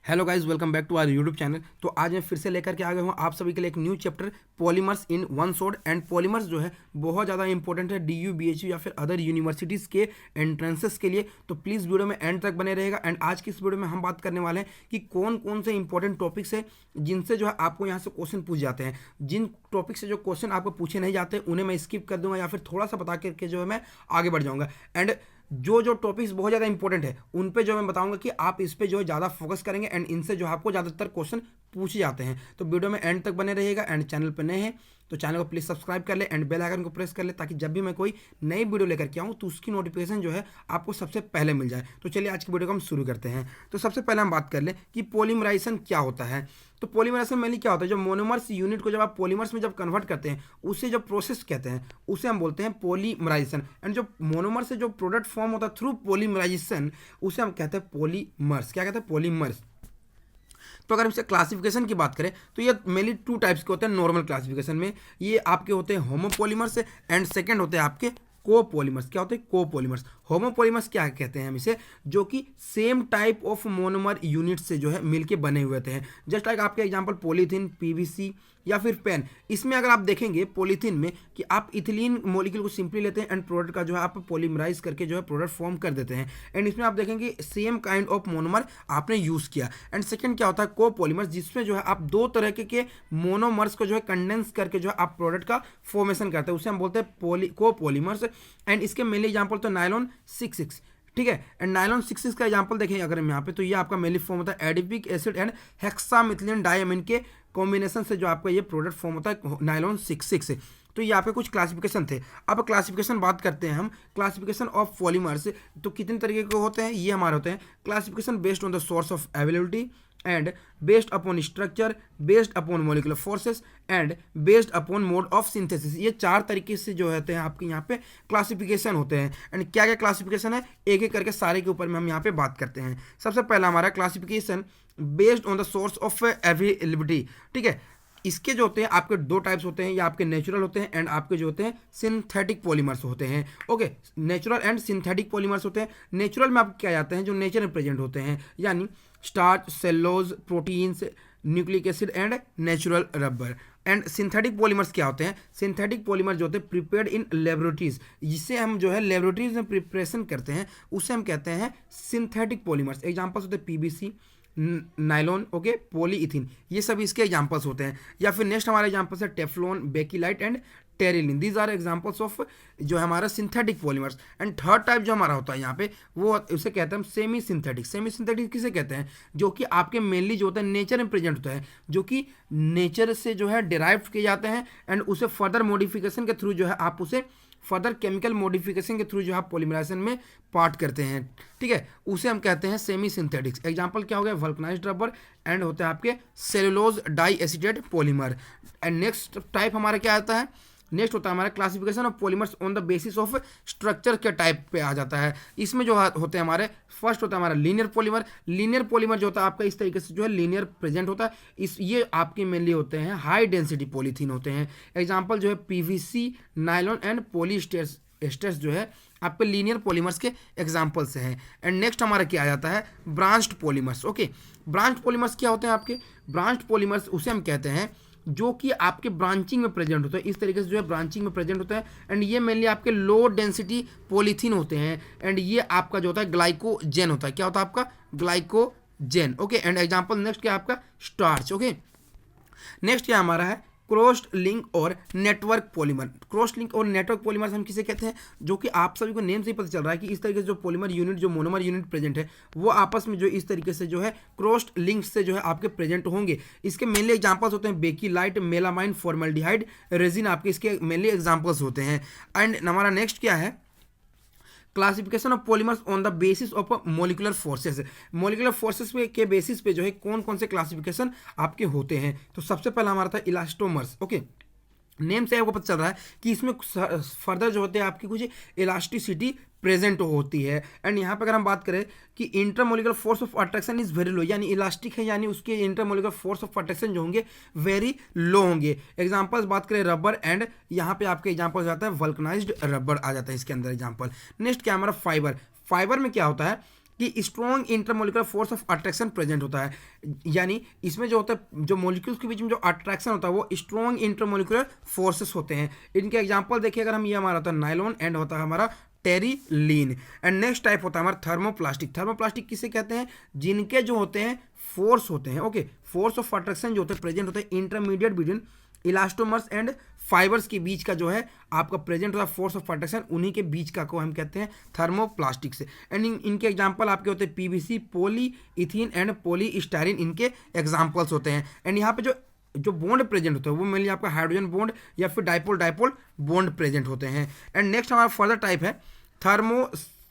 Hello guys, welcome back to our YouTube channel. तो आज मैं फिर से लेकर के आ गया हूँ आप सभी के लिए एक new chapter polymers in one shot. And polymers जो है बहुत ज़्यादा इंपॉर्टेंट है DU BHU या फिर अदर यूनिवर्सिटीज़ के एंट्रेंसेस के लिए। तो प्लीज़ वीडियो में एंड तक बने रहेगा। एंड आज की इस वीडियो में हम बात करने वाले हैं कि कौन कौन से इंपॉर्टेंट टॉपिक्स है जिनसे जो है आपको यहाँ से क्वेश्चन पूछ जाते हैं। जिन टॉपिक से जो क्वेश्चन आपको पूछे नहीं जाते उन्हें मैं स्किप कर दूंगा या फिर थोड़ा सा बता करके जो है मैं आगे बढ़ जाऊँगा। एंड जो जो टॉपिक्स बहुत ज़्यादा इंपॉर्टेंट है उन पे जो मैं बताऊंगा कि आप इस पे जो है ज़्यादा फोकस करेंगे एंड इनसे जो आपको ज़्यादातर क्वेश्चन पूछे जाते हैं। तो वीडियो में एंड तक बने रहिएगा। एंड चैनल पर नए हैं तो चैनल को प्लीज़ सब्सक्राइब कर ले एंड बेल आइकन को प्रेस कर ले ताकि जब भी मैं कोई नई वीडियो लेकर के आऊँ तो उसकी नोटिफिकेशन जो है आपको सबसे पहले मिल जाए। तो चलिए आज की वीडियो को हम शुरू करते हैं। तो सबसे पहले हम बात कर लें कि पॉलीमराइजेशन क्या होता है। तो पॉलीमराइजेशन मेनली क्या होता है, जो मोनोमर्स यूनिट को जब आप पॉलीमर्स में जब कन्वर्ट करते हैं उसे जो प्रोसेस कहते हैं उसे हम बोलते हैं पॉलीमराइजेशन। एंड जो मोनोमर से जो प्रोडक्ट फॉर्म होता है थ्रू पॉलीमराइजेशन उसे हम कहते हैं पॉलीमर्स। क्या कहते हैं? पॉलीमर्स। तो अगर हमसे क्लासिफिकेशन की बात करें तो ये मेनली टू टाइप्स के होते हैं नॉर्मल क्लासिफिकेशन में। ये आपके होते हैं होमोपॉलीमर्स एंड सेकंड होते हैं आपके कोपॉलीमर्स। क्या होते हैं? कोपॉलीमर्स। होमोपॉलीमर्स क्या कहते हैं हम इसे, जो कि same type of monomer unit से जो है मिलके बने हुए थे। जस्ट लाइक आपके एग्जांपल पॉलीथीन, PVC या फिर पेन। इसमें अगर आप देखेंगे पॉलीथीन में कि आप इथिलीन मॉलिक्यूल को सिंपली लेते हैं एंड प्रोडक्ट का जो है आप पॉलीमराइज करके जो है प्रोडक्ट फॉर्म कर देते हैं। एंड इसमें आप देखेंगे सेम काइंड ऑफ मोनोमर आपने यूज़ किया। एंड सेकंड क्या होता है? कोपॉलीमर्स, जिसमें जो है आप दो तरह के मोनोमर्स को जो है कंडेंस करके जो है आप प्रोडक्ट का फॉर्मेशन करते हैं, उसे हम बोलते हैं कोपॉलीमर्स। एंड इसके मेनली एग्जाम्पल तो नायलॉन 66। ठीक है। एंड नायलॉन 66 का एग्जांपल देखें अगर हम यहाँ पे, तो ये आपका मेनली फॉर्म होता है एडिपिक एसिड एंड हेक्सामिथिलीन डायमीन के कॉम्बिनेशन से जो आपका ये प्रोडक्ट फॉर्म होता है नायलॉन 66। तो ये आपके कुछ क्लासिफिकेशन थे। अब क्लासिफिकेशन बात करते हैं हम क्लासिफिकेशन ऑफ पॉलीमर्स। तो कितने तरीके के होते हैं ये हमारे होते हैं classification based on the source of availability and based upon structure, based upon molecular forces and based upon mode of synthesis. ये चार तरीके से जो होते हैं आपके यहाँ पे क्लासिफिकेशन होते हैं। एंड क्या क्या क्लासिफिकेशन है एक एक करके सारे के ऊपर में हम यहाँ पे बात करते हैं। सबसे पहला हमारा classification based on the source of availability. ठीक है। इसके जो होते हैं आपके दो टाइप्स होते हैं, या आपके नेचुरल होते हैं एंड आपके जो होते हैं सिंथेटिक पॉलीमर्स होते हैं। Okay, natural and synthetic polymers होते हैं। नेचुरल में आप क्या जाते हैं जो नेचर में प्रेजेंट होते हैं, यानी starch, सेलोज, proteins, nucleic acid and natural rubber. And synthetic polymers क्या होते हैं? सिंथेटिक पॉलीमर जो होते हैं प्रिपेयर्ड इन लेबोरेटरीज, जिससे हम जो है लेबोरेटरीज में प्रिपरेशन करते हैं उसे हम कहते हैं सिंथेटिक पॉलीमर्स। एग्जांपल्स होते हैं PVC, नायलॉन, ओके, पॉलीइथिन, ये सब इसके एग्जांपल्स होते हैं। या फिर नेक्स्ट हमारे एग्जांपल्स है Teflon, bakelite and terylene. These are examples of जो है हमारा synthetic polymers. And third type जो हमारा होता है यहाँ पे वो उसे कहते हैं हम सेमी सिंथेटिक। सेमी सिंथेटिक किसे कहते हैं? जो कि आपके मेनली जो होता है नेचर में प्रेजेंट होता है, जो कि नेचर से जो है डिराइव किए जाते हैं एंड उसे फर्दर मॉडिफिकेशन के थ्रू जो है आप उसे फर्दर केमिकल मॉडिफिकेशन के थ्रू जो आप पॉलीमराइजेशन में पार्ट करते हैं। ठीक है, उसे हम कहते हैं सेमी सिंथेटिक्स। एग्जांपल क्या हो गया? वल्कनाइज्ड रबर एंड होते हैं आपके cellulose diacetate polymer. And next type हमारा क्या आता है? नेक्स्ट होता है हमारा classification of polymers on the basis of structure के टाइप पे आ जाता है। इसमें जो होते हैं हमारे फर्स्ट होता है हमारा लीनियर पॉलीमर। लीनियर पॉलीमर जो होता है आपका इस तरीके से जो है लीनियर प्रेजेंट होता है। ये आपके मेनली होते हैं हाई डेंसिटी पॉलीथीन होते हैं। एग्जाम्पल जो है PVC, नायलॉन एंड पॉलीस्टेर्स जो है आपके लीनियर पॉलीमर्स के एग्जाम्पल्स हैं। एंड नेक्स्ट हमारा क्या आ जाता है? Branched polymers. Okay, branched polymers क्या होते हैं आपके? ब्रांच्ड पॉलीमर्स उसे हम कहते हैं जो कि आपके ब्रांचिंग में प्रेजेंट होता है। इस तरीके से जो है ब्रांचिंग में प्रेजेंट होता है। एंड ये मेनली आपके लो डेंसिटी पॉलीथीन होते हैं। एंड ये आपका जो होता है ग्लाइकोजेन होता है। क्या होता है आपका? Glycogen. Okay. And example next क्या आपका? स्टार्च। ओके। नेक्स्ट क्या हमारा है? क्रॉस्ड लिंक और नेटवर्क पॉलीमर। क्रॉस लिंक और नेटवर्क पॉलीमर हम किसे कहते हैं? जो कि आप सभी को नेम से ही पता चल रहा है कि इस तरीके से जो पॉलीमर यूनिट, जो मोनोमर यूनिट प्रेजेंट है वो आपस में जो इस तरीके से जो है क्रॉस्ड लिंक से जो है आपके प्रेजेंट होंगे। इसके मेनली एग्जांपल्स होते हैं बेकीलाइट, मेलामाइन, फॉर्मल्डिहाइड, रेजिन, आपके इसके मेनली एग्जांपल्स होते हैं। एंड हमारा नेक्स्ट क्या है? Classification of polymers on the basis of molecular forces. Molecular forces के बेसिस पे जो है कौन कौन से क्लासिफिकेशन आपके होते हैं? तो सबसे पहला हमारा था इलास्टोमर्स। ओके, नेम से आपको पता चल रहा है कि इसमें फर्दर जो होते हैं आपकी कुछ इलास्टिसिटी प्रेजेंट होती है। एंड यहाँ पर अगर हम बात करें कि intermolecular force of attraction is very low, यानी इलास्टिक है यानी उसके इंटरमोलिकुलर फोर्स ऑफ अट्रैक्शन जो होंगे वेरी लो होंगे। एग्जांपल्स बात करें रबर, एंड यहाँ पे आपके एग्जांपल जाता है वल्कनाइज्ड रबर आ जाता है इसके अंदर एग्जांपल। नेक्स्ट क्या हमारा फाइबर। फाइबर में क्या होता है? कि strong intermolecular force of attraction present होता है, यानी इसमें जो होता है जो मॉलिक्यूल्स के बीच में जो अट्रैक्शन होता है वो स्ट्रॉन्ग इंटरमोलिकुलर फोर्सेस होते हैं। इनके एग्जांपल देखिए अगर हम, ये हमारा होता है नायलॉन एंड होता है हमारा टेरिलीन। एंड नेक्स्ट टाइप होता है हमारा थर्मोप्लास्टिक। थर्मोप्लास्टिक किसे कहते हैं? जिनके जो होते हैं फोर्स होते हैं, ओके, फोर्स ऑफ अट्रैक्शन जो होते हैं प्रेजेंट होते हैं intermediate between elastomers and fibres के बीच का जो है आपका प्रेजेंट होता है फोर्स ऑफ अट्रैक्शन, उन्हीं के बीच का को हम कहते हैं थर्मोप्लास्टिक से। एंड इनके एग्जांपल आपके होते हैं PVC, poly ethene and poly styrene, इनके एग्जांपल्स होते हैं। एंड यहाँ पे जो बॉन्ड प्रेजेंट होता है वो मेनली आपका हाइड्रोजन बॉन्ड या फिर डाइपोल डाइपोल बॉन्ड प्रेजेंट होते हैं। एंड नेक्स्ट हमारा फर्दर टाइप है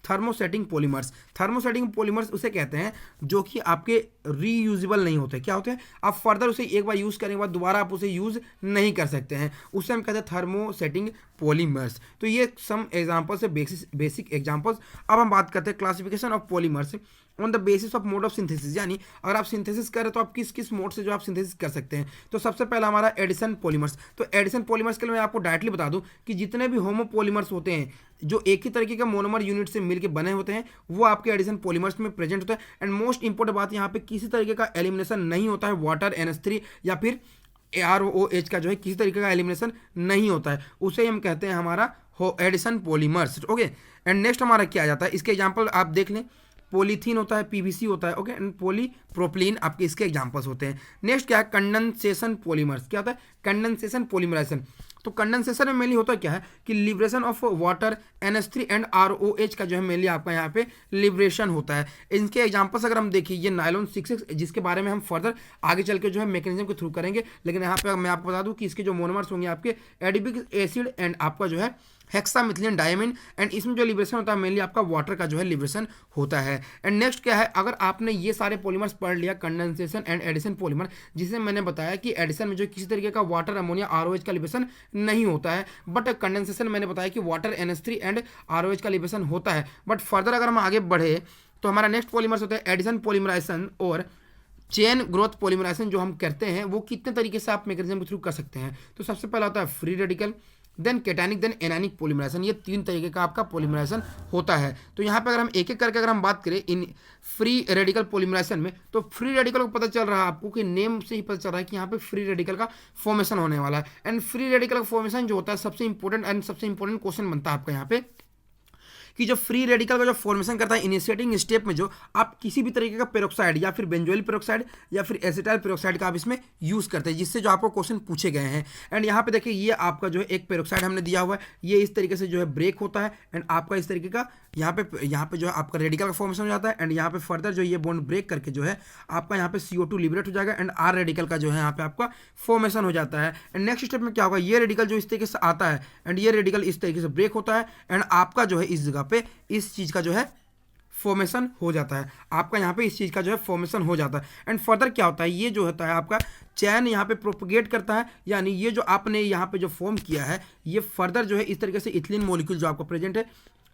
थर्मोसेटिंग पॉलीमर्स। थर्मोसेटिंग पॉलीमर्स उसे कहते हैं जो कि आपके रीयूजेबल नहीं होते। क्या होते हैं? आप फर्दर उसे एक बार यूज़ करने के बाद दोबारा आप उसे यूज़ नहीं कर सकते हैं, उसे हम कहते हैं थर्मोसेटिंग पॉलीमर्स। तो ये सम एग्जांपल्स है, बेसिक एग्जांपल्स। अब हम बात करते हैं classification of polymers on the basis of mode of synthesis, यानी अगर आप सिंथेसिस करें तो आप किस किस मोड से जो आप सिंथेसिस कर सकते हैं। तो सबसे पहला हमारा एडिशन पॉलीमर्स। तो एडिशन पॉलीमर्स के लिए मैं आपको डायरेक्टली बता दूं कि जितने भी होमो पॉलीमर्स होते हैं जो एक ही तरीके के मोनोमर यूनिट से मिलकर बने होते हैं वो आपके एडिशन पॉलीमर्स में प्रेजेंट होता है। एंड मोस्ट इंपॉर्टेंट बात यहाँ पे किसी तरीके का एलिमिनेशन नहीं होता है, वाटर NH3 या फिर AROH का जो है किसी तरीके का एलिमिनेशन नहीं होता है, उसे हम कहते हैं हमारा addition polymers. Okay, and next हमारा क्या आ जाता है, इसके एग्जाम्पल आप देख लें, पॉलीथीन होता है, PVC होता है, ओके, एंड पॉलीप्रोपिलीन आपके इसके एग्जांपल्स होते हैं। नेक्स्ट क्या है? Condensation polymers. क्या होता है? Condensation polymerization. तो कंडेंसेशन में मेनली होता क्या है कि liberation of water NH3 and ROH का जो है मेनली आपका यहाँ पे लिबरेशन होता है। इनके एग्जांपल्स अगर हम देखिए, ये नायलॉन 6 जिसके बारे में हम फर्दर आगे चल के जो है मैकेनिज्म के थ्रू करेंगे, लेकिन यहाँ पे मैं आपको बता दूँ कि इसके जो मोनोमर्स होंगे आपके एडिपिक एसिड एंड आपका जो है हेक्सामिथिलीन डायमीन, एंड इसमें जो लिबरेशन होता है मेनली आपका वाटर का जो है लिबरेशन होता है। एंड नेक्स्ट क्या है, अगर आपने ये सारे पॉलीमर्स पढ़ लिया, कंडेंसेशन एंड एडिशन पॉलीमर, जिसे मैंने बताया कि एडिशन में जो किसी तरीके का वाटर अमोनिया ROH का लिबरेशन नहीं होता है, बट कंडेंसेशन मैंने बताया कि वाटर NH3 एंड ROH का लिबरेशन होता है। बट फर्दर अगर हम आगे बढ़े तो हमारा नेक्स्ट पॉलीमर्स होता है एडिशन पॉलीमराइजेशन और चेन ग्रोथ पॉलीमराइजेशन जो हम करते हैं वो कितने तरीके से आप मैकेनिज्म के थ्रू कर सकते हैं। तो सबसे पहला होता है free radical, then cationic, then anionic polymerisation. ये 3 तरीके का आपका पॉलीमराइजेशन होता है। तो यहाँ पे अगर हम एक एक करके अगर हम बात करें इन फ्री रेडिकल पॉलीमराइजेशन में, तो फ्री रेडिकल को पता चल रहा है आपको कि नेम से ही पता चल रहा है कि यहाँ पे फ्री रेडिकल का फॉर्मेशन होने वाला है। एंड फ्री रेडिकल का फॉर्मेशन जो होता है सबसे इंपॉर्टेंट क्वेश्चन बनता है आपका यहाँ पे कि जो फ्री रेडिकल का जो फॉर्मेशन करता है इनिशिएटिंग स्टेप में, जो आप किसी भी तरीके का पेरोक्साइड या फिर बेंजोइल पेरोक्साइड या फिर एसिटाइल पेरोक्साइड का आप इसमें यूज़ करते हैं, जिससे जो आपको क्वेश्चन पूछे गए हैं। एंड यहाँ पे देखिए ये आपका जो है एक पेरोक्साइड हमने दिया हुआ है, ये इस तरीके से जो है ब्रेक होता है एंड आपका इस तरीके का यहाँ पे जो है आपका रेडिकल का फॉर्मेशन हो जाता है। एंड यहाँ पे फर्दर जो ये बॉन्ड ब्रेक करके जो है आपका यहाँ पे CO2 लिबरेट हो जाएगा एंड R रेडिकल का जो है यहाँ पे आपका फॉर्मेशन हो जाता है। एंड नेक्स्ट स्टेप में क्या होगा, ये रेडिकल जो इस तरीके से आता है एंड ये रेडिकल इस तरीके से ब्रेक होता है एंड आपका जो है इस जगह पे इस चीज़ का जो है फॉर्मेशन हो जाता है, आपका यहाँ पे इस चीज़ का जो है फॉर्मेशन हो जाता है। एंड फर्दर क्या होता है, ये जो होता है आपका चैन यहाँ पे प्रोपगेट करता है, यानी ये जो आपने यहाँ पे जो फॉर्म किया है ये फर्दर जो है इस तरीके से इथिलीन मॉलिक्यूल जो आपका प्रेजेंट है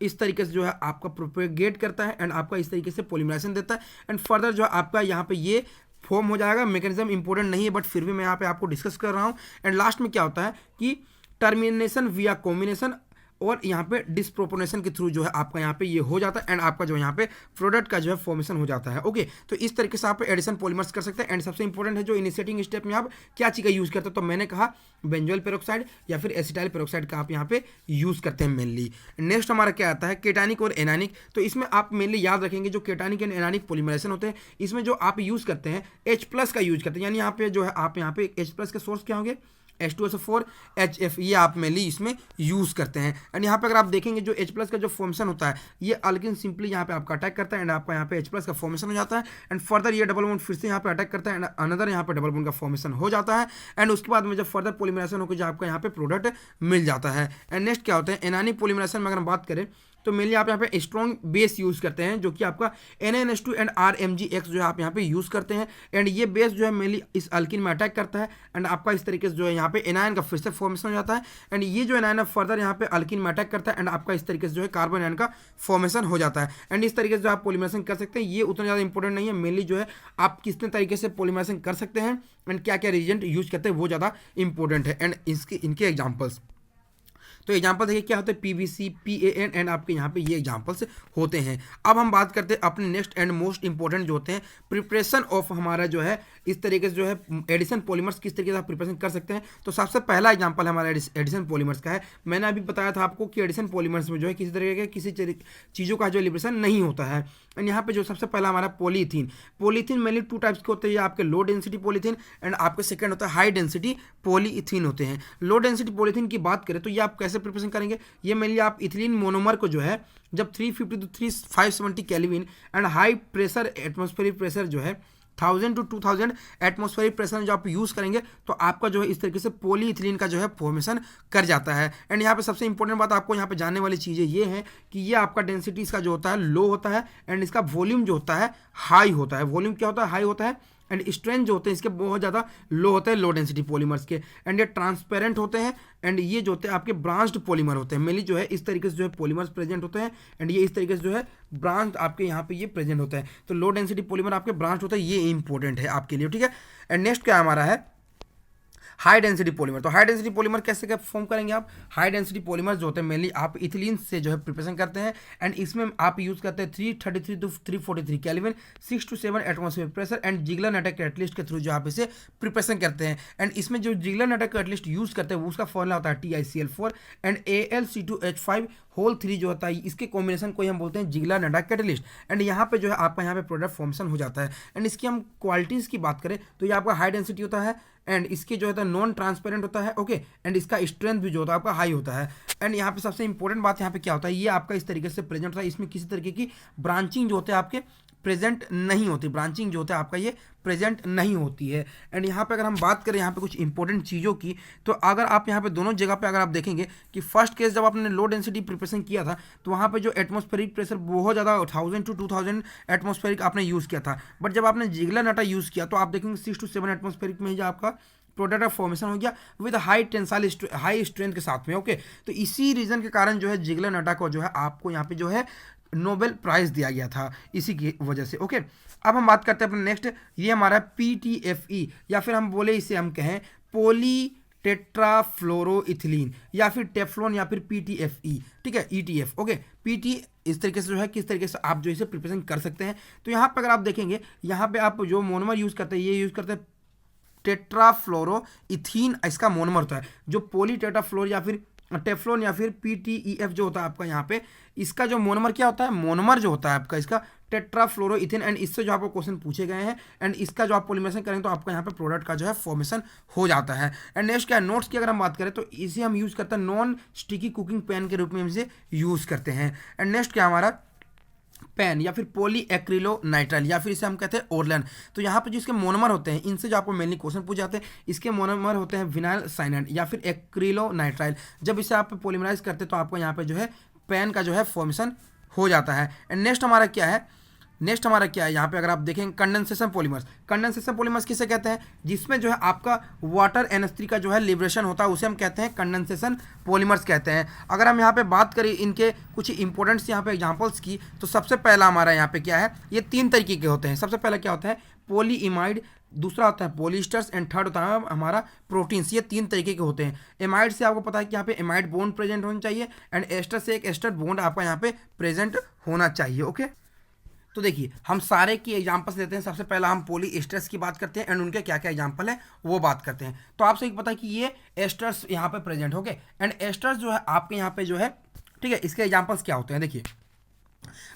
इस तरीके से जो है आपका प्रोपगेट करता है एंड आपका इस तरीके से पॉलीमराइजेशन देता है। एंड फर्दर जो है आपका यहाँ पे ये फॉर्म हो जाएगा। मैकेनिज्म इंपॉर्टेंट नहीं है बट फिर भी मैं यहाँ पे आपको डिस्कस कर रहा हूँ। एंड लास्ट में क्या होता है कि टर्मिनेशन विया कॉम्बिनेशन और यहाँ पे डिस्प्रोपोर्शनेशन के थ्रू जो है आपका यहाँ पे ये हो जाता है एंड आपका जो यहाँ पे प्रोडक्ट का जो है फॉर्मेशन हो जाता है। ओके, तो इस तरीके से आप एडिशन पॉलीमर्स कर सकते हैं। एंड सबसे इंपॉर्टेंट है जो इनिशिएटिंग स्टेप में आप क्या चीज़ का यूज़ करते हैं, तो मैंने कहा बेंजोइल पेरोक्साइड या फिर एसिटाइल पेरोक्साइड का आप यहाँ पे यूज़ करते हैं मेनली। नेक्स्ट हमारा क्या आता है केटानिक और एनानिक। तो इसमें आप मेनली याद रखेंगे जो केटानिक एंड एनानिक पॉलीमराइजेशन होते हैं इसमें जो आप यूज़ करते हैं H+ का यूज़ करते हैं, यानी यहाँ पे जो है आप यहाँ पे H+ के सोर्स क्या होंगे H2SO4 HF, ये आप मेनली इसमें यूज़ करते हैं। एंड यहाँ पे अगर आप देखेंगे जो H+ का जो फॉर्मेशन होता है ये अल्किन सिंपली यहाँ पे आपका अटैक करता है एंड आपका यहाँ पे H+ का फॉर्मेशन हो जाता है एंड फर्दर ये डबल बॉन्ड फिर से यहाँ पे अटैक करता है एंड अनदर यहाँ पे डबल बॉन्ड का फॉर्मेशन हो जाता है एंड उसके बाद में जब फर्दर पॉलीमराइजेशन होकर जो आपका यहाँ पे प्रोडक्ट मिल जाता है। एंड नेक्स्ट क्या होता है एनानिक पॉलीमराइजेशन में अगर हम बात करें तो मेनली आप यहाँ पे स्ट्रॉन्ग बेस यूज़ करते हैं जो कि आपका NaNH2 एंड RMgX जो है आप यहाँ पे यूज़ करते हैं एंड ये बेस जो है मेनली इस अल्किन में अटैक करता है एंड आपका इस तरीके से जो है यहाँ पे एनायन का फिर से फॉर्मेशन हो जाता है एंड ये जो एनायन है फर्दर यहाँ पे अल्किन में अटैक करता है एंड आपका इस तरीके से जो है कार्बन आयन का फॉर्मेशन हो जाता है। एंड इस तरीके से जो आप पॉलीमराइजेशन कर सकते हैं ये उतना ज़्यादा इंपॉर्टेंट नहीं है, मेनली जो है आप कितने तरीके से पॉलीमराइजेशन कर सकते हैं एंड क्या क्या रीजेंट यूज़ करते हैं वो ज़्यादा इंपॉर्टेंट है एंड इनके एग्जाम्पल्स। तो एग्जाम्पल देखिए क्या होते हैं, PVC, PAN एंड आपके यहाँ पे ये एग्जाम्पल्स होते हैं। अब हम बात करते हैं अपने नेक्स्ट एंड मोस्ट इंपॉर्टेंट जो होते हैं प्रिपरेशन ऑफ हमारा जो है इस तरीके से जो है एडिशन पॉलीमर्स किस तरीके से आप प्रिपरेशन कर सकते हैं। तो सबसे पहला एग्जांपल हमारा एडिशन पॉलीमर्स का है। मैंने अभी बताया था आपको कि एडिशन पॉलीमर्स में जो है किसी तरीके के किसी चीज़ों का जो लिबरेशन नहीं होता है। एंड यहाँ पे जो सबसे पहला हमारा पॉलीथीन मेनली 2 टाइप्स के होते हैं, आपके लो डेंसिटी पॉलीथीन एंड आपके सेकंड होता है हाई डेंसिटी पॉलीइथीन होते हैं। लो डेंसिटी पॉलीथीन की बात करें तो ये आप कैसे प्रिपरेशन करेंगे, ये मेनली आप इथिलीन मोनोमर को जो है जब 350 to 570 kelvin and high pressure atmospheric pressure जो है 1000 to 2000 एटमॉस्फेरिक प्रेशर जो आप यूज़ करेंगे तो आपका जो है इस तरीके से पॉलीइथिलीन का जो है फॉर्मेशन कर जाता है। एंड यहाँ पे सबसे इंपॉर्टेंट बात आपको यहाँ पे जानने वाली चीज़ें ये है कि ये आपका डेंसिटी इसका जो होता है लो होता है एंड इसका वॉल्यूम जो होता है हाई होता है। वॉल्यूम क्या होता है, हाई होता है एंड स्ट्रेंथ जो होते हैं इसके बहुत ज़्यादा लो होते हैं लो डेंसिटी पॉलीमर्स के। एंड ये ट्रांसपेरेंट होते हैं एंड ये जो होते हैं आपके ब्रांच्ड पॉलीमर होते हैं। मेनली जो है इस तरीके से जो है पॉलीमर्स प्रेजेंट होते हैं एंड ये इस तरीके से जो है ब्रांच आपके यहाँ पे ये प्रेजेंट होता है। तो लो डेंसिटी पॉलीमर आपके ब्रांच होता है, ये इंपॉर्टेंट है आपके लिए, ठीक है। एंड नेक्स्ट क्या हमारा है हाई डेंसिटी पॉलीमर। तो हाई डेंसिटी पॉलीमर कैसे क्या फॉर्म करेंगे आप, हाई डेंसिटी पॉलीमर जो होते हैं मेनली आप इथिलीन से जो है प्रिपरेशन करते हैं एंड इसमें आप यूज करते हैं 333 to 343 kelvin 6 to 7 atmosphere pressure and Ziegler Natta catalyst के थ्रू जो आप इसे प्रिपरेशन करते हैं। एंड इसमें जो जिगलर नाटक कैटलिस्ट यूज करते हैं वो उसका फॉर्मूला होता है TiCl4 एंड AlC2H5 होल 3 जो होता है इसके कॉम्बिनेशन को हम बोलते हैं जिगलर नाटक कैटलिस्ट। एंड यहाँ पे जो है आपका यहाँ पे प्रोडक्ट फॉर्मेशन हो जाता है। एंड इसकी हम क्वालिटीज़ की बात करें तो ये आपका हाई डेंसिटी होता है एंड इसके जो है नॉन ट्रांसपेरेंट होता है, ओके। एंड इसका स्ट्रेंथ भी जो होता है आपका हाई होता है। एंड यहाँ पे सबसे इंपॉर्टेंट बात यहाँ पे क्या होता है, ये आपका इस तरीके से प्रेजेंट होता है, इसमें किसी तरीके की ब्रांचिंग जो होते हैं आपके प्रेजेंट नहीं होती, ब्रांचिंग जो होता है आपका ये प्रेजेंट नहीं होती है। एंड यहाँ पे अगर हम बात करें यहाँ पे कुछ इंपॉर्टेंट चीज़ों की, तो अगर आप यहाँ पे दोनों जगह पे अगर आप देखेंगे कि फर्स्ट केस जब आपने लो डेंसिटी प्रिपरेशन किया था तो वहाँ पे जो एटमॉस्फेरिक प्रेशर बहुत ज़्यादा 1000 to 2000 एटमॉस्फेरिक आपने यूज़ किया था। बट जब आपने जिगलर नाटा यूज़ किया तो आप देखेंगे 6 to 7 एटमॉस्फेरिक में ही जो आपका प्रोडक्ट ऑफ फॉर्मेशन हो गया with high tensile high strength के साथ में, ओके। तो इसी रीज़न के कारण जो है जिगलर नाटा को जो है आपको यहाँ पे जो है नोबेल प्राइज़ दिया गया था इसी की वजह से, ओके। अब हम बात करते हैं अपने नेक्स्ट, ये हमारा PTFE या फिर हम बोले इसे हम कहें पोली टेट्राफ्लोरोइथिलीन या फिर टेफ्लॉन या फिर PTFE, ठीक है, ETF, ओके। PT इस तरीके से जो है किस तरीके से आप जो इसे प्रिपरेशन कर सकते हैं। तो यहाँ पर अगर आप देखेंगे यहाँ पे आप जो मोनोमर यूज़ करते हैं ये यूज़ करते हैं टेट्राफ्लोरोइथीन, इसका मोनोमर होता है। जो पोली टेट्राफ्लोर या फिर टेफ्लॉन या फिर PTEF जो होता है आपका यहाँ पे इसका जो मोनोमर क्या होता है, मोनोमर जो होता है आपका इसका टेट्राफ्लोरोइथेन। एंड इससे जो आपको क्वेश्चन पूछे गए हैं एंड इसका जो आप पॉलीमरेशन करेंगे तो आपका यहाँ पे प्रोडक्ट का जो है फॉर्मेशन हो जाता है। एंड नेक्स्ट क्या है, नोट्स की अगर हम बात करें तो इसे हम यूज़ करते हैं नॉन स्टिकी कुकिंग पैन के रूप में हम इसे यूज़ करते हैं। एंड नेक्स्ट क्या हमारा पेन या फिर पॉली एक्रिलोनाइट्राइल या फिर इसे हम कहते हैं ओरलन। तो यहाँ पे जो इसके मोनोमर होते हैं इनसे जो आपको मेनली क्वेश्चन पूछ जाते हैं, इसके मोनोमर होते हैं विनाइल साइनाइड या फिर एक्रिलोनाइट्राइल। जब इसे आप पॉलीमराइज करते हैं तो आपको यहाँ पे जो है पेन का जो है फॉर्मेशन हो जाता है। एंड नेक्स्ट हमारा क्या है, नेक्स्ट हमारा क्या है यहाँ पे अगर आप देखें कंडेंसेशन पॉलीमर्स। कंडेंसेशन पॉलीमर्स किसे कहते हैं, जिसमें जो है आपका वाटर NH3 का जो है लिबरेशन होता है उसे हम कहते हैं कंडेंसेशन पॉलीमर्स कहते हैं। अगर हम यहाँ पे बात करें इनके कुछ इंपॉर्टेंट्स यहाँ पे एग्जांपल्स की, तो सबसे पहला हमारा यहाँ पे क्या है, ये 3 तरीके के होते हैं। सबसे पहला क्या होता है पॉलीइमाइड, दूसरा होता है पॉलीस्टर्स एंड थर्ड होता है हमारा प्रोटीन्स। ये 3 तरीके के होते हैं। एमाइड से आपको पता है कि यहाँ पे एमाइड बॉन्ड प्रेजेंट होना चाहिए एंड एस्टर से एक एस्टर बॉन्ड आपका यहाँ पे प्रेजेंट होना चाहिए, ओके। तो देखिए हम सारे की एग्जांपल्स लेते हैं। सबसे पहला हम पॉली एस्टर्स की बात करते हैं एंड उनके क्या क्या एग्जांपल है वो बात करते हैं। तो आपसे एक पता है कि ये एस्टर्स यहाँ पे प्रेजेंट हो गए एंड एस्टर्स जो है आपके यहाँ पे जो है, ठीक है, इसके एग्जांपल्स क्या होते हैं। देखिए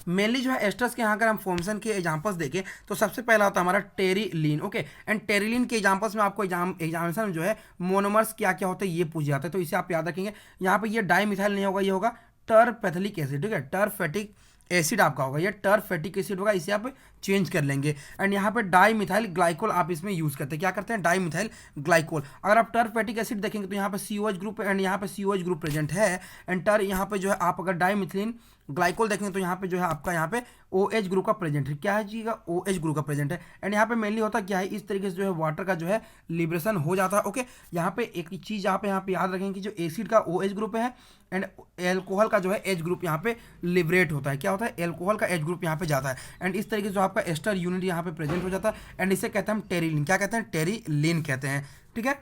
मेनली जो है एस्टर्स के यहाँ अगर हम फॉर्मेशन के एग्जांपल्स देखें तो सबसे पहला होता है हमारा टेरिलीन, ओके। एंड टेरिलीन के एग्जांपल्स में आपको एग्जामिनेशन में जो है मोनोमर्स क्या क्या होते हैं ये पूछ जाता है, तो इसे आप याद रखेंगे। यहाँ पे ये डाईमिथाइल नहीं होगा, ये होगा टरपैथिलिक एसिड, ठीक है, टरफेटिक एसिड आपका होगा, ये टरफेटिक एसिड होगा, इसे आप चेंज कर लेंगे। एंड यहाँ पे डाईमिथाइल ग्लाइकोल आप इसमें यूज़ करते हैं, क्या करते हैं डाईमिथाइल ग्लाइकोल। अगर आप टरफेटिक एसिड देखेंगे तो यहाँ पे COH ग्रुप एंड यहाँ पे COH ग्रुप प्रेजेंट है एंड यहाँ पे जो है आप अगर डाईमिथिलीन ग्लाइकोल देखेंगे तो यहाँ पे जो है आपका यहाँ पे OH ग्रुप का प्रेजेंट है, क्या है जी का OH ग्रुप का प्रेजेंट है। एंड यहाँ पे मेनली होता क्या है, इस तरीके से जो है वाटर का जो है लिबरेशन हो जाता है, ओके। यहाँ पे एक चीज़ यहाँ पे याद रखेंगे कि जो एसिड का OH ग्रुप है एंड एल्कोहल का जो है H ग्रुप यहाँ पे लिबरेट होता है, क्या होता है एल्कोहल का H ग्रुप यहाँ पे जाता है एंड इस तरीके से जो आपका एस्टर यूनिट यहाँ पे प्रेजेंट हो जाता है एंड इसे कहते हैं हम टेरिलीन, क्या कहते हैं टेरिलीन कहते हैं, ठीक है।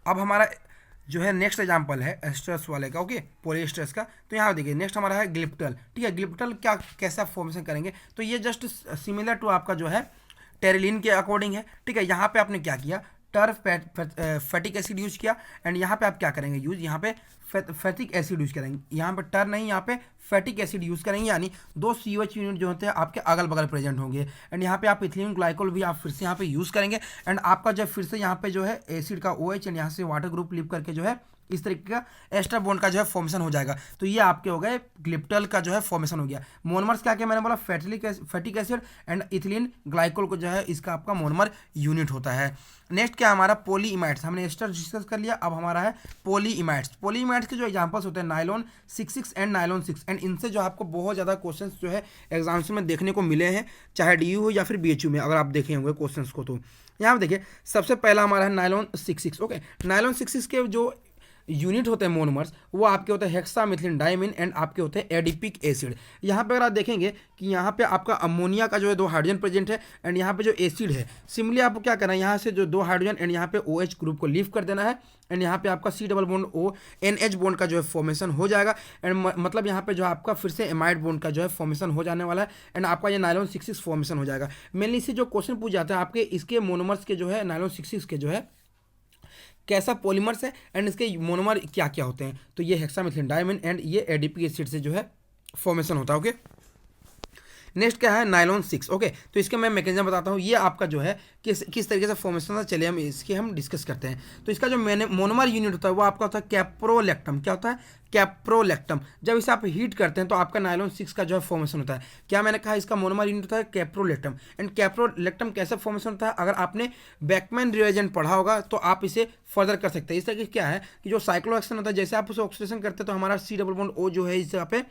अब हमारा जो है नेक्स्ट एग्जांपल है एस्ट्रस वाले का, ओके, पॉलीएस्टर्स का। तो यहाँ देखिए नेक्स्ट हमारा है ग्लिप्टल, ठीक है। ग्लिप्टल क्या कैसा फॉर्मेशन करेंगे, तो ये जस्ट सिमिलर टू आपका जो है टेरिलिन के अकॉर्डिंग है, ठीक है। यहाँ पे आपने क्या किया, टर्फ फैटिक एसिड यूज किया, एंड यहाँ पे आप क्या करेंगे यूज, यहाँ पे फैटिक एसिड यूज करेंगे, यहाँ पे टर नहीं, यहाँ पे फैटिक एसिड यूज करेंगे, यानी दो COH यूनिट जो होते हैं आपके अगल बगल प्रेजेंट होंगे। एंड यहाँ पे आप इथिलीन ग्लाइकोल भी आप फिर से यहाँ पे यूज करेंगे, एंड आपका जब फिर से यहाँ पे जो है एसिड का OH एंड यहाँ से वाटर ग्रुप लिप करके जो है इस तरीके का एस्टर बॉन्ड का जो है फॉर्मेशन हो जाएगा। तो ये आपके हो गए ग्लिप्टल का जो है फॉर्मेशन हो गया। मोनोमर्स क्या क्या मैंने बोला, फैटिक एसिड एंड इथिलीन ग्लाइकोल को जो है इसका आपका मोनोमर यूनिट होता है। नेक्स्ट क्या हमारा पॉलीइमाइड्स, हमने एस्टर डिस्कस कर लिया, अब हमारा है पॉलीइमाइड्स। पॉलीइमाइड्स के जो एग्जांपल्स होते हैं नायलॉन 66 एंड नायलॉन 6, एंड इनसे जो आपको बहुत ज़्यादा क्वेश्चंस जो है एग्जाम्स में देखने को मिले हैं, चाहे DU हो या फिर BHU में, अगर आप देखे होंगे क्वेश्चंस को। तो यहाँ पे देखिए सबसे पहला हमारा है नायलॉन 66, ओके। नायलॉन 66 के जो यूनिट होते हैं मोनोमर्स, वो आपके होते हैं हेक्सामिथिलीन डायमीन एंड आपके होते हैं एडिपिक एसिड। यहाँ पे अगर आप देखेंगे कि यहाँ पे आपका अमोनिया का जो है 2 हाइड्रोजन प्रेजेंट है, एंड यहाँ पे जो एसिड है, सिमिलरली आपको क्या करना है, यहाँ से जो 2 हाइड्रोजन एंड यहाँ पे OH ग्रुप को लीव कर देना है, एंड यहाँ पे आपका C double bond O NH bond का जो है फॉर्मेशन हो जाएगा, एंड मतलब यहाँ पे जो आपका फिर से एमाइड बॉन्ड का जो है फॉर्मेशन हो जाने वाला है, एंड आपका ये नायलॉन 66 फॉर्मेशन हो जाएगा। मेनली इससे जो क्वेश्चन पूछ जाता है आपके इसके मोनोमर्स के जो है नायलॉन 66 के जो है कैसा पॉलीमर्स है, एंड इसके मोनोमर क्या क्या होते हैं। तो ये हेक्सामिथिलीन डायमीन एंड ये एडिपिक एसिड से जो है फॉर्मेशन होता है, ओके। नेक्स्ट क्या है नायलॉन 6, ओके। तो इसके मैं मैकेनिज्म बताता हूँ, ये आपका जो है किस तरीके से फॉर्मेशन होता है, चलिए हम डिस्कस करते हैं। तो इसका जो मोनोमर यूनिट होता है वो आपका होता है कैप्रोलेक्टम। क्या होता है, कैप्रोलेक्टम। जब इसे आप हीट करते हैं तो आपका नायलॉन 6 का जो है फॉर्मेशन होता है। क्या मैंने कहा, इसका मोनोमर यूनिट होता है कैप्रोलेक्टम। एंड कैप्रोलेक्टम कैसे फॉर्मेशन होता है, अगर आपने बैकमैन रिएजेंट पढ़ा होगा तो आप इसे फर्दर कर सकते हैं। इस तरीके क्या है कि जो साइक्लोहेक्सेन होता है, जैसे आप उसे ऑक्सीडेशन करते हैं तो हमारा C डबल बॉन्ड O जो है इस जगह पे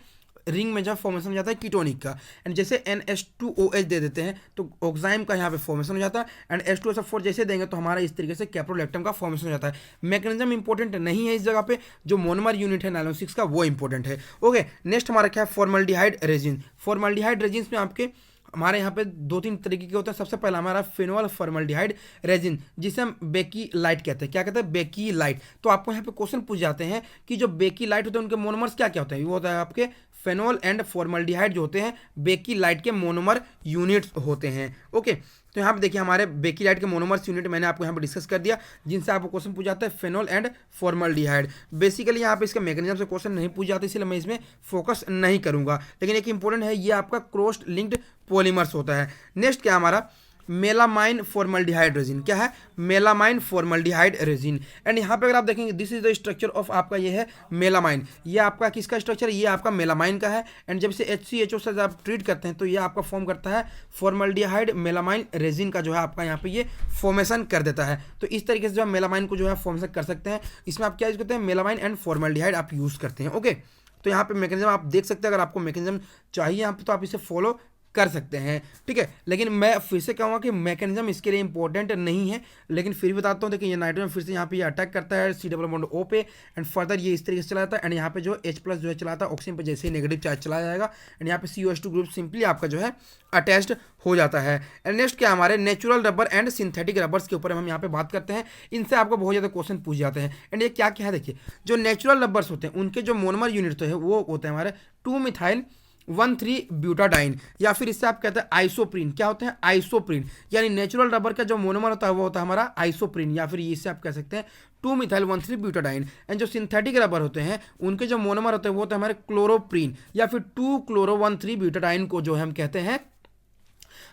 रिंग में जब फॉर्मेशन हो जाता है कीटोनिक का, एंड जैसे NH2OH दे देते हैं तो ऑक्साइम का यहाँ पे फॉर्मेशन हो जाता है, एंड H2SO4 जैसे देंगे तो हमारा इस तरीके से कैप्रोलेक्टम का फॉर्मेशन हो जाता है। मैकेनिज्म इंपॉर्टेंट नहीं है इस जगह पे, जो मोनोमर यूनिट है नायलॉन 6 का वो इंपॉर्टेंट है, ओके। नेक्स्ट हमारा क्या है फॉर्मल्डिहाइड रेजिन। फॉर्मल्डिहाइड रेजिन में आपके हमारे यहाँ पे 2-3 तरीके के होते हैं। सबसे पहला हमारा फिनोल फॉर्मल्डिहाइड रेजिन, जिसे हम बेकीलाइट कहते हैं। क्या कहते हैं, बेकीलाइट। तो आपको यहाँ पे क्वेश्चन पूछ जाते हैं कि जो बेकीलाइट होते हैं उनके मोनोमर्स क्या क्या होते हैं। वो होता है आपके फेनोल एंड फॉर्मल्डिहाइड जो होते हैं बेकीलाइट के मोनोमर यूनिट्स होते हैं, ओके। तो यहाँ पे देखिए हमारे बेकीलाइट के मोनोमर्स यूनिट मैंने आपको यहाँ पे डिस्कस कर दिया, जिनसे आपको क्वेश्चन पूछ जाता है फेनोल एंड फॉर्मल्डिहाइड। बेसिकली यहाँ पे इसके मैकेनिज्म से क्वेश्चन नहीं पूछ जाते, इसलिए मैं इसमें फोकस नहीं करूँगा, लेकिन एक इंपॉर्टेंट है, ये आपका क्रॉस लिंक्ड पॉलीमर्स होता है। नेक्स्ट क्या हमारा मेलामाइन फॉर्मल्डिहाइड रेजिन। क्या है, मेलामाइन फॉर्मल्डिहाइड रेजिन। एंड यहाँ पे अगर आप देखेंगे this is the structure of आपका ये है मेलामाइन। ये आपका किसका स्ट्रक्चर है, ये आपका मेलामाइन का है। एंड जब इसे HCHO से जब आप ट्रीट करते हैं तो ये आपका फॉर्म करता है फॉर्मल्डिहाइड मेलामाइन रेजिन का जो है आपका यहाँ पे ये फॉर्मेशन कर देता है। तो इस तरीके से जो है मेलामाइन को जो है फॉर्मेशन कर सकते हैं। इसमें आप क्या यूज करते हैं, मेलामाइन एंड फॉर्मल्डिहाइड आप यूज करते हैं, ओके। तो यहाँ पे मैकेनिज्म आप देख सकते हैं, अगर आपको मैकेनिज्म चाहिए यहाँ पे तो आप इसे फॉलो कर सकते हैं, ठीक है। लेकिन मैं फिर से कहूँगा कि मैकेनिज्म इसके लिए इंपॉर्टेंट नहीं है, लेकिन फिर भी बताता हूँ। देखिए ये नाइट्रोजन फिर से यहाँ पे ये अटैक करता है C डबल बॉन्ड O पे, एंड फर्दर ये इस तरीके से चला जाता है, एंड यहाँ पे जो H+ जो है चलाता है ऑक्सीजन पे, जैसे ही नेगेटिव चार्ज चला जाएगा, एंड यहाँ पे COH2 ग्रुप सिंपली आपका जो है अटैच्ड हो जाता है। एंड नेक्स्ट क्या हमारे natural rubber and synthetic rubbers के ऊपर हम यहाँ पे बात करते हैं। इनसे आपको बहुत ज़्यादा क्वेश्चन पूछ जाते हैं। एंड ये क्या क्या है, देखिए जो नेचुरल रबर्स होते हैं उनके जो मोनोमर यूनिट तो है वो होते हैं हमारे 2 मिथाइल 1,3 ब्यूटाडाइन, या फिर इससे आप कहते हैं आइसोप्रीन। क्या होते हैं, आइसोप्रीन। यानी नेचुरल रबर का जो मोनोमर होता है वो होता है हमारा आइसोप्रीन, या फिर इससे आप कह सकते हैं 2 मिथाइल 1,3 ब्यूटाडाइन। एंड जो सिंथेटिक रबर होते हैं उनके जो मोनोमर होते हैं वो होता है हमारे क्लोरोप्रीन, या फिर 2 क्लोरो 1,3 ब्यूटाडाइन को जो हम कहते हैं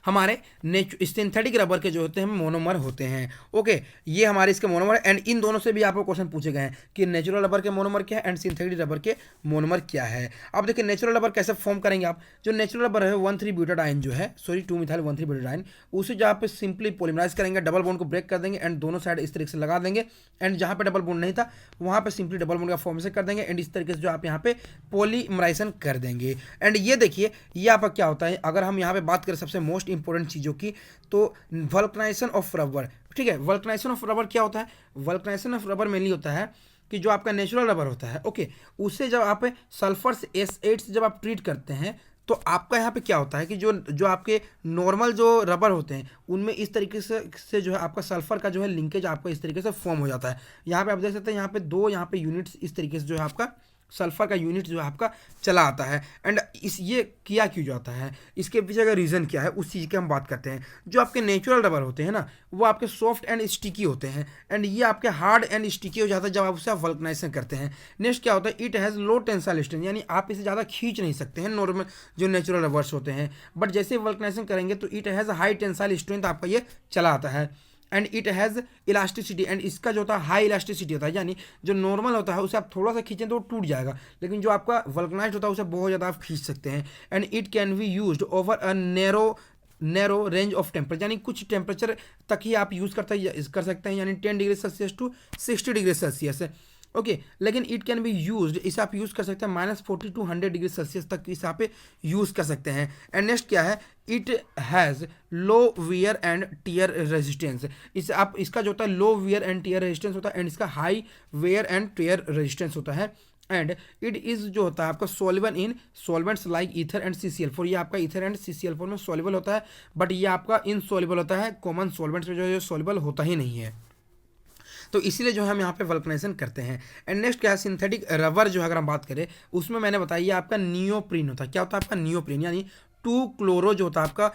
हमारे सिंथेटिक रबर के जो होते हैं मोनोमर होते हैं, ओके। ये हमारे इसके मोनोमर। एंड इन दोनों से भी आपको क्वेश्चन पूछे गए हैं कि नेचुरल रबर के मोनोमर क्या है एंड सिंथेटिक रबर के मोनोमर क्या है। अब देखिए नेचुरल रबर कैसे फॉर्म करेंगे आप। जो नेचुरल रबर है 1,3 ब्यूटाडाइन जो है, सॉरी 2 मिथाइल 1,3 ब्यूटाडाइन, उसे जो आप सिंपली पॉलीमराइज करेंगे, डबल बॉन्ड को ब्रेक कर देंगे एंड दोनों साइड इस तरीके से लगा देंगे, एंड जहाँ पे डबल बॉन्ड नहीं था वहाँ पे सिंपली डबल बॉन्ड का फॉर्मेशन कर देंगे, एंड इस तरीके से जो आप यहाँ पे पॉलीमराइजेशन कर देंगे। एंड ये देखिए ये आपका क्या होता है, अगर हम यहाँ पे बात करें सबसे मोस्ट इंपॉर्टेंट चीज़ों की, तो वल्कनाइजेशन ऑफ रबर, ठीक है। वल्कनाइजेशन ऑफ रबर क्या होता है, वल्कनाइजेशन ऑफ रबर मेनली होता है कि जो आपका नेचुरल रबर होता है, ओके, उससे जब आप सल्फर S8 से जब आप ट्रीट करते हैं तो आपका यहाँ पे क्या होता है कि जो जो आपके नॉर्मल जो रबर होते हैं उनमें इस तरीके से जो है आपका सल्फर का जो है लिंकेज आपका इस तरीके से फॉर्म हो जाता है। यहाँ पे आप देख सकते हैं यहाँ पे दो यहाँ पे यूनिट्स इस तरीके से जो है आपका सल्फर का यूनिट जो है आपका चला आता है। एंड इस ये किया क्यों जाता है, इसके पीछे का रीज़न क्या है, उस चीज़ की हम बात करते हैं। जो आपके नेचुरल रबर होते हैं ना वो आपके सॉफ्ट एंड स्टिकी होते हैं एंड ये आपके हार्ड एंड स्टिकी हो जाता है जब आप उसे वल्कनाइजेशन करते हैं। नेक्स्ट क्या होता है, it has low tensile strength, यानी आप इसे ज़्यादा खींच नहीं सकते हैं नॉर्मल जो नेचुरल रबर्स होते हैं। बट जैसे वल्कनाइजेशन करेंगे तो it has high tensile strength आपका ये चला आता है। And it has elasticity, and इसका जो होता है हाई इलास्टिसिटी होता है, यानी जो नॉर्मल होता है उसे आप थोड़ा सा खींचें तो वो टूट जाएगा, लेकिन जो आपका वल्कनाइज्ड होता है उसे बहुत ज़्यादा आप खींच सकते हैं। And it can be used over a narrow range of temperature, यानी कुछ टेम्परेचर तक ही आप यूज़ कर सकते हैं, यानी 10 degree Celsius to 60 degree Celsius. Okay, लेकिन इट कैन बी यूज्ड, इसे आप यूज़ कर सकते हैं -40 टू 100 डिग्री सेल्सियस तक इसे आप यूज़ कर सकते हैं। एंड नेक्स्ट क्या है, it has low wear and tear resistance, इसे आप इसका जो होता है low wear and tear resistance होता है एंड इसका high wear and tear resistance होता है। एंड इट इज़ जो होता है आपका soluble in solvents like ether and CCl4, ये आपका ईथर एंड CCl4 में सॉल्युबल होता है, बट ये आपका इनसॉल्युबल होता है, कॉमन सॉल्वेंट्स में जो है सॉल्युबल होता ही नहीं है। तो इसीलिए जो है हम यहाँ पे वल्कनाइजेशन करते हैं। एंड नेक्स्ट क्या है, सिंथेटिक रबर जो है अगर हम बात करें उसमें मैंने बताया आपका नियोप्रीन होता है। क्या होता है आपका नियोप्रीन, यानी 2 क्लोरो जो होता है आपका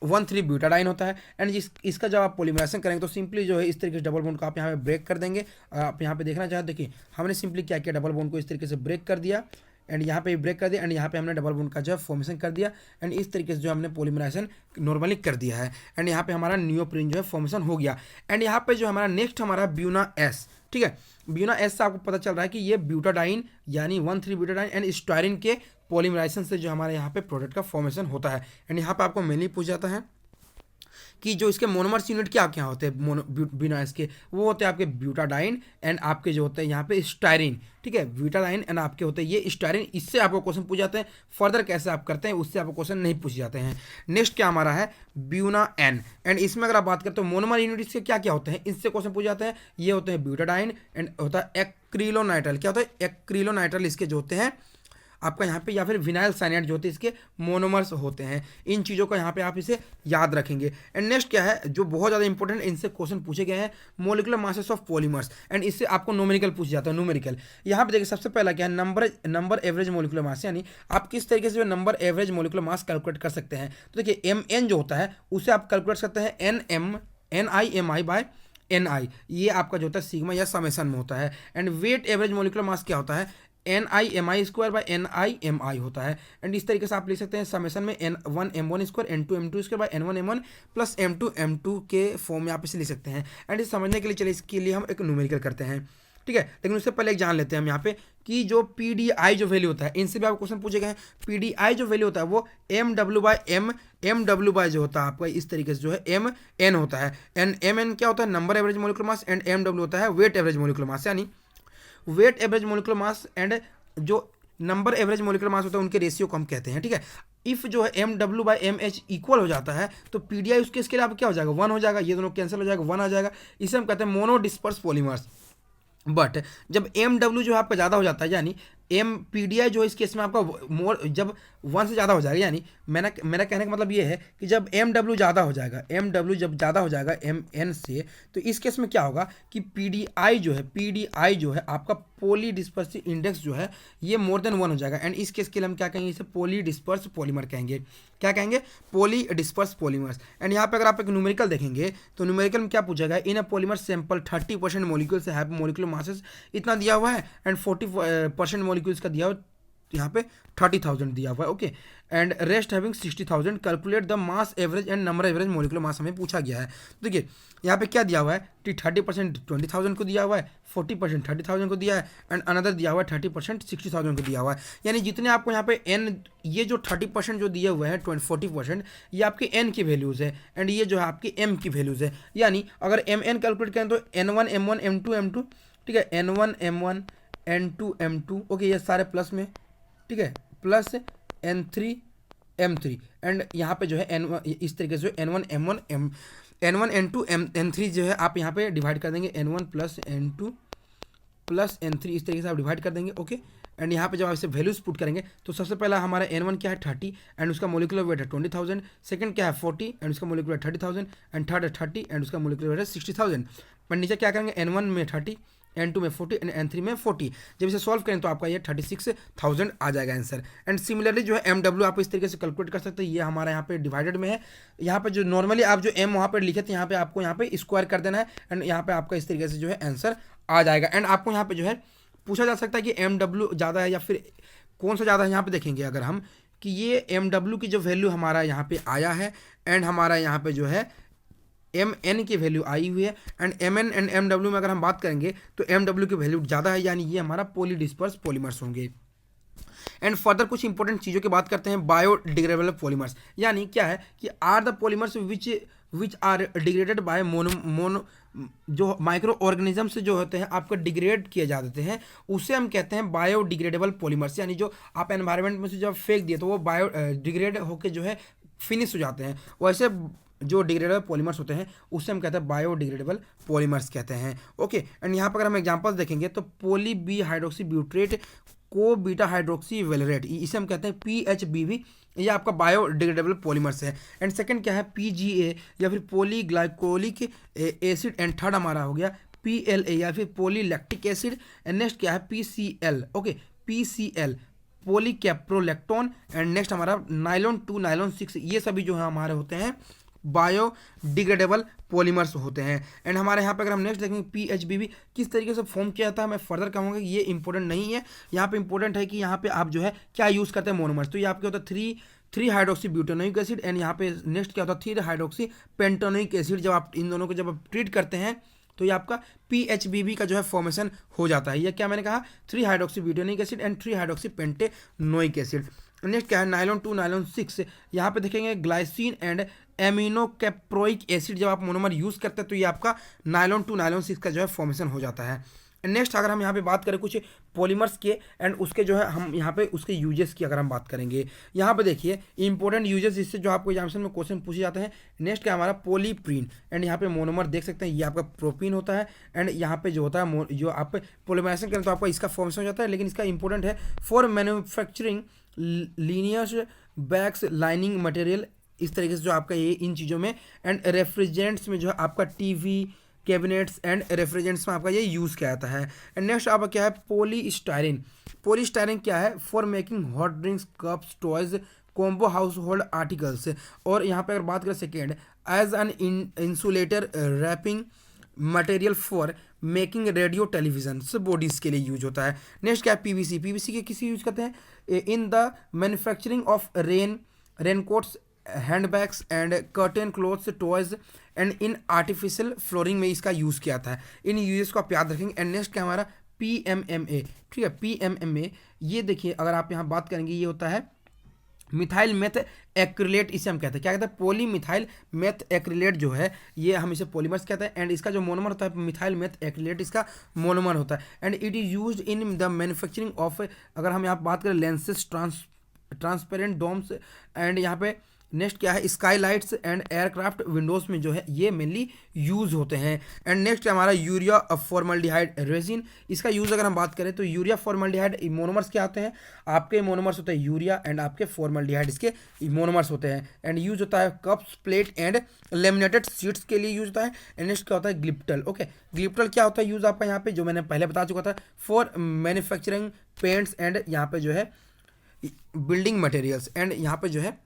1,3 ब्यूटाडाइन होता है। एंड इसका जब आप पॉलीमराइजेशन करेंगे तो सिंपली जो है इस तरीके से डबल बॉन्ड को आप यहाँ पे ब्रेक कर देंगे। आप यहाँ पे देखना चाहते देखिए हमने सिंपली क्या किया, डबल बॉन्ड को इस तरीके से ब्रेक कर दिया एंड यहाँ पे ब्रेक कर दिया एंड यहाँ पे हमने डबल बॉन्ड का जो है फॉर्मेशन कर दिया एंड इस तरीके से जो हमने पॉलीमराइजेशन नॉर्मली कर दिया है एंड यहाँ पे हमारा नियोप्रीन जो है फॉर्मेशन हो गया। एंड यहाँ पे जो हमारा नेक्स्ट हमारा ब्यूना एस, ठीक है, ब्यूना एस से आपको पता चल रहा है कि ये ब्यूटाडाइन यानी 1,3 ब्यूटाडाइन एंड स्टायरिन के पॉलीमराइजेशन से जो हमारे यहाँ पे प्रोडक्ट का फॉर्मेशन होता है। एंड यहाँ पे आपको मेनली पूछ जाता है कि जो इसके मोनोमर्स यूनिट क्या क्या होते हैं ब्यूना एस के, वो होते हैं आपके ब्यूटाडाइन एंड आपके जो होते हैं यहाँ पे स्टायरिन, ठीक है, ब्यूटाडाइन एंड आपके होते हैं ये स्टायरिन। इससे आपको क्वेश्चन पूछ जाते हैं, फर्दर कैसे आप करते हैं उससे आपको क्वेश्चन नहीं पूछ जाते हैं। नेक्स्ट क्या हमारा है ब्यूना एन, एंड इसमें अगर आप बात करते हो मोनोमर यूनिट इसके क्या क्या होते हैं, इससे क्वेश्चन पूछ जाते हैं। ये होते हैं ब्यूटाडाइन एंड होता है एक्रिलोनाइट्राइल, क्या होता है एक्रिलोनाइट्राइल इसके जो होते हैं आपका यहाँ पे, या फिर विनाइल साइनाइड जो होते हैं इसके मोनोमर्स होते हैं। इन चीज़ों का यहाँ पे आप इसे याद रखेंगे। एंड नेक्स्ट क्या है जो बहुत ज़्यादा इंपॉर्टेंट इनसे क्वेश्चन पूछे गए हैं, molecular masses of polymers, and इससे आपको न्यूमेरिकल पूछ जाता है। न्यूमेरिकल यहाँ पे देखिए सबसे पहला क्या है, नंबर एवरेज मोलिकुलर मास, यानी आप किस तरीके से जो number average molecular mass calculate कर सकते हैं। तो देखिए MN जो होता है उसे आप कैलकुलेट करते हैं NIMI बाय NI, ये आपका जो होता है सिग्मा या समेशन में होता है। And weight average molecular mass क्या होता है, NIMI स्क्वायर बाय NIMI होता है। एंड इस तरीके से आप लिख सकते हैं समेशन में N1M1 square N2M2 square by N1M1 plus M2M2 के फॉर्म में आप इसे लिख सकते हैं। एंड इसे समझने के लिए चलिए इसके लिए हम एक न्यूमेरिकल करते हैं, ठीक है, लेकिन उससे पहले एक जान लेते हैं हम यहाँ पे कि जो PDI जो वैल्यू होता है, इनसे भी आपको क्वेश्चन पूछे गए हैं। PDI जो वैल्यू होता है वो MW जो होता है आपका इस तरीके से जो है MN होता है। एंड MN क्या होता है number average molecular mass and MW होता है वेट एवरेज मोलिकुलर मास, यानी weight average molecular mass and जो नंबर एवरेज मोलिकुलर मास होता है उनके रेशियो को हम कहते हैं, ठीक है। इफ़ जो है MW बाई MH इक्वल हो जाता है तो PDI उसके इसके लिए आप क्या हो जाएगा 1 हो जाएगा, ये दोनों कैंसिल हो जाएगा 1 आ जाएगा, इसे हम कहते हैं मोनो डिस्पर्स पॉलीमर्स। बट जब MW जो है आपका ज़्यादा हो जाता है, यानी PDI जो है इस केस में आपका मोर जब 1 से ज़्यादा हो जाएगा, यानी मेरा कहने का मतलब ये है कि जब MW ज़्यादा हो जाएगा, MW जब ज़्यादा हो जाएगा MN से, तो इस केस में क्या होगा कि PDI जो है आपका पोली डिस्पर्सिव इंडेक्स जो है ये मोर देन 1 हो जाएगा। एंड इस केस के लिए हम क्या कहेंगे, इसे पोली डिस्पर्स पॉलीमर कहेंगे। क्या कहेंगे, पोली डिस्पर्स पॉलीमर्स। एंड यहाँ पे अगर आप एक न्यूमेरिकल देखेंगे तो न्यूमेरिकल में क्या पूछा गया, in a polymer sample 30% molecules have molecular masses इतना दिया हुआ है एंड 40% मॉलिक्यूल्स का दिया हुआ यहाँ पे 30,000 दिया हुआ है, okay, and rest having 60,000, calculate the mass average and number average molecular मास हमें पूछा गया है। देखिए यहाँ पे क्या दिया हुआ है, 30% 20,000 को दिया हुआ है, 40% 30,000 को दिया है एंड अनदर दिया हुआ है 30% 60,000 को दिया हुआ है। यानी जितने आपको यहाँ पे n, ये जो 30% जो दिए हुए हैं 40% ये आपके n की वैल्यूज़ है एंड ये जो है आपकी m की वैल्यूज़ है। यानी अगर mn कैलकुलेट करें तो N1 M1 M2 M2, ठीक है, N1 M1 N2 M2, okay, ये सारे प्लस में, ठीक है, प्लस N3 M3 एंड यहाँ पे जो है N1 इस तरीके से N1 M1 N1 N2 N3 जो है आप यहाँ पे डिवाइड कर देंगे N1 plus N2 plus N3 इस तरीके से आप डिवाइड कर देंगे, ओके। एंड यहाँ पे जब आप इसे वैल्यूज पुट करेंगे तो सबसे पहला हमारा N1 क्या है 30 एंड उसका मोलिकुलर वेट है 20,000, सेकंड क्या है 40 एंड उसका मोलिकुलर वेट 30,000 एंड थर्ड है 30 एंड उसका मोलिकुलर वेट है 60,000। पर नीचे क्या करेंगे N1 में 30, N2 में 40 एंड N3 में 40। जब इसे सॉल्व करें तो आपका ये 36,000 आ जाएगा आंसर। एंड सिमिलरली जो है MW आप इस तरीके से कैलकुलेट कर सकते हैं। ये हमारा यहाँ पे डिवाइडेड में है, यहाँ पे जो नॉर्मली आप जो M वहाँ पे लिखे थे यहाँ पे आपको यहाँ पे स्क्वायर कर देना है एंड यहाँ पे आपका इस तरीके से जो है आंसर आ जाएगा। एंड आपको यहाँ पे जो है पूछा जा सकता है कि MW ज़्यादा है या फिर कौन सा ज़्यादा है। यहाँ पे देखेंगे अगर हम कि ये MW की जो वैल्यू हमारा यहाँ पे आया है एंड हमारा यहाँ पे जो है MN की वैल्यू आई हुई है एंड MN एंड MW में अगर हम बात करेंगे तो MW की वैल्यू ज़्यादा है, यानी ये हमारा पॉलीडिस्पर्स पॉलीमर्स होंगे। एंड फर्दर कुछ इंपॉर्टेंट चीज़ों की बात करते हैं। बायोडिग्रेडेबल पॉलीमर्स यानी क्या है कि are the polymers which are degraded by mono जो माइक्रो ऑर्गेनिज्म जो होते हैं आपको डिग्रेड किए जा देते हैं, उसे हम कहते हैं बायोडिग्रेडेबल पॉलीमर्स। यानी जो आप एनवायरनमेंट में से जब फेंक दिए तो वो बायो डिग्रेड होकर जो है फिनिश हो जाते हैं, वैसे जो डिग्रेडेबल पॉलीमर्स होते हैं उसे हम कहते हैं बायोडिग्रेडेबल पॉलीमर्स कहते हैं। ओके एंड यहाँ पर अगर हम एग्जांपल्स देखेंगे तो पोली बी हाइड्रोक्सी ब्यूट्रेट को बीटा हाइड्रोक्सी वेलरेट, इसे हम कहते हैं PHBV, ये आपका बायोडिग्रेडेबल पॉलीमर्स है। एंड सेकंड क्या है PGA या फिर पॉलीग्लाइकोलिक एसिड एंड थर्ड हमारा हो गया PLA या फिर पॉलीलैक्टिक एसिड एंड नेक्स्ट क्या है PCL। Okay PCL polycaprolactone and next हमारा नाइलॉन 2 नाइलॉन 6, ये सभी जो है हमारे होते हैं बायोडिग्रेडेबल पॉलीमर्स होते हैं। एंड हमारे यहाँ पे अगर हम नेक्स्ट देखेंगे PHBV किस तरीके से फॉर्म किया जाता है मैं फर्दर कहूँगा ये इंपॉर्टेंट नहीं है। यहाँ पे इंपॉर्टेंट है कि यहाँ पे आप जो है क्या यूज़ करते हैं मोनोमर्स। तो ये आपके होता है 3 हाइड्रोक्सी ब्यूटेनोइक एसिड एंड यहाँ पे नेक्स्ट क्या होता है 3 हाइड्रोक्सी पेंटेनोइक एसिड। जब आप इन दोनों को जब आप ट्रीट करते हैं तो ये आपका PHBV का जो है फॉर्मेशन हो जाता है। ये क्या मैंने कहा 3 hydroxy butanoic acid and 3 hydroxy pentanoic acid. Next क्या है नाइलॉन 2 नाइलॉन 6, यहाँ पे देखेंगे ग्लाइसिन एंड एमिनोकैप्रोइक एसिड। जब आप मोनोमर यूज़ करते हैं तो ये आपका नाइलॉन 2 नाइलॉन 6 का जो है फॉर्मेशन हो जाता है। नेक्स्ट अगर हम यहाँ पे बात करें कुछ पॉलीमर्स के एंड उसके जो है हम यहाँ पे उसके यूजेस की अगर हम बात करेंगे, यहाँ पे देखिए इंपॉर्टेंट यूजेस जिससे जो आपको एग्जामिनेशन में क्वेश्चन पूछे जाते हैं। नेक्स्ट क्या हमारा पॉलीप्रीन एंड यहाँ पे मोनोमर देख सकते हैं ये आपका प्रोपीन होता है एंड यहाँ पे जो होता है जो आप पॉलीमराइजेशन करें तो आपका इसका फॉर्मेशन हो जाता है। लेकिन इसका इंपॉर्टेंट है for manufacturing liners bags lining material, इस तरीके से जो आपका ये इन चीज़ों में एंड रेफ्रिजरेंट्स में जो है आपका टीवी कैबिनेट्स एंड रेफ्रिजरेंट्स में आपका ये यूज़ किया जाता है। एंड नेक्स्ट आपका क्या है पॉलीस्टायरिन। पॉलीस्टायरिन क्या है for making hot drinks cups toys combs household articles. और यहाँ पे अगर बात करें second as an insulator wrapping material for making radio television से बॉडीज़ के लिए यूज होता है। नेक्स्ट क्या है PVC के किसी यूज करते हैं in the manufacturing of raincoats handbags and curtain clothes toys and in artificial flooring में इसका यूज़ किया था। इन यूजेस को आप याद रखेंगे। एंड नेक्स्ट क्या हमारा PMMA, ठीक है PMMA ये देखिए अगर आप यहाँ बात करेंगे ये होता है मिथाइल मेथ एक्रिलेट, इसे हम कहते हैं क्या कहते हैं पॉली मिथाइल मेथ एक्रिलेट जो है ये हम इसे पॉलीमर्स कहते हैं। एंड इसका जो मोनोमर होता है मिथाइल मेथ एक्रिलेट इसका मोनोमर होता है। And it is used in the manufacturing of, अगर हम यहाँ बात करें लेंसेज ट्रांसपेरेंट डोम्स एंड यहाँ पे नेक्स्ट क्या है स्काईलाइट्स एंड एयरक्राफ्ट विंडोज़ में जो है ये मेनली यूज़ होते हैं। एंड नेक्स्ट हमारा यूरिया फॉर्मल्डिहाइड रेजिन, इसका यूज़ अगर हम बात करें तो यूरिया फॉर्मल्डिहाइड मोनोमर्स क्या होते हैं आपके मोनोमर्स होते हैं यूरिया एंड आपके फॉर्मल्डिहाइड इसके मोनोमर्स होते हैं। एंड यूज़ होता है cups plate and laminated sheets के लिए यूज़ होता है। एंड नेक्स्ट क्या होता है ग्लिप्टल। ओके ग्लिप्टल क्या होता है यूज़ आपका यहाँ पे जो मैंने पहले बता चुका था फॉर मैन्युफैक्चरिंग पेंट्स एंड यहाँ पे जो है बिल्डिंग मटेरियल्स। एंड यहाँ पे जो है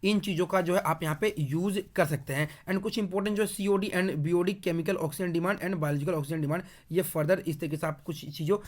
इन चीज़ों का जो है आप यहाँ पे यूज़ कर सकते हैं। एंड कुछ इंपॉर्टेंट जो COD and BOD chemical oxygen demand and biological oxygen demand, ये फर्दर इस तरीके से आप कुछ चीज़ों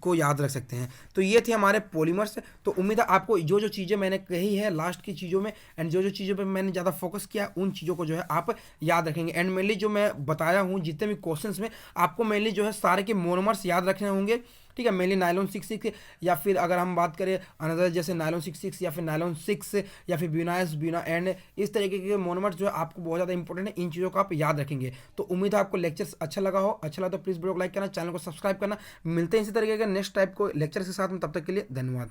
को याद रख सकते हैं। तो ये थे हमारे पॉलीमर्स। तो उम्मीद है आपको जो जो चीज़ें मैंने कही है लास्ट की चीज़ों में एंड जो जो चीज़ों पर मैंने ज़्यादा फोकस किया उन चीज़ों को जो है आप याद रखेंगे। एंड मेनली जो मैं बताया हूँ जितने भी क्वेश्चन में आपको मेनली जो है सारे के मोनोमर्स याद रखने होंगे, ठीक है। मेनली नाइलॉन 66 या फिर अगर हम बात करें अनदर जैसे नाइलॉन 66 या फिर नाइलॉन 6 या फिर ब्यूनाइस ब्यूना एंड इस तरीके के मोनोमर्स जो है आपको बहुत ज़्यादा इंपॉर्टेंट है, इन चीज़ों को आप याद रखेंगे। तो उम्मीद है आपको लेक्चर अच्छा लगा हो। अच्छा लगा तो प्लीज़ वीडियो को लाइक करना, चैनल को सब्सक्राइब करना। मिलते हैं इसी तरीके के नेक्स्ट टाइप को लेक्चर के साथ में, तब तक के लिए धन्यवाद।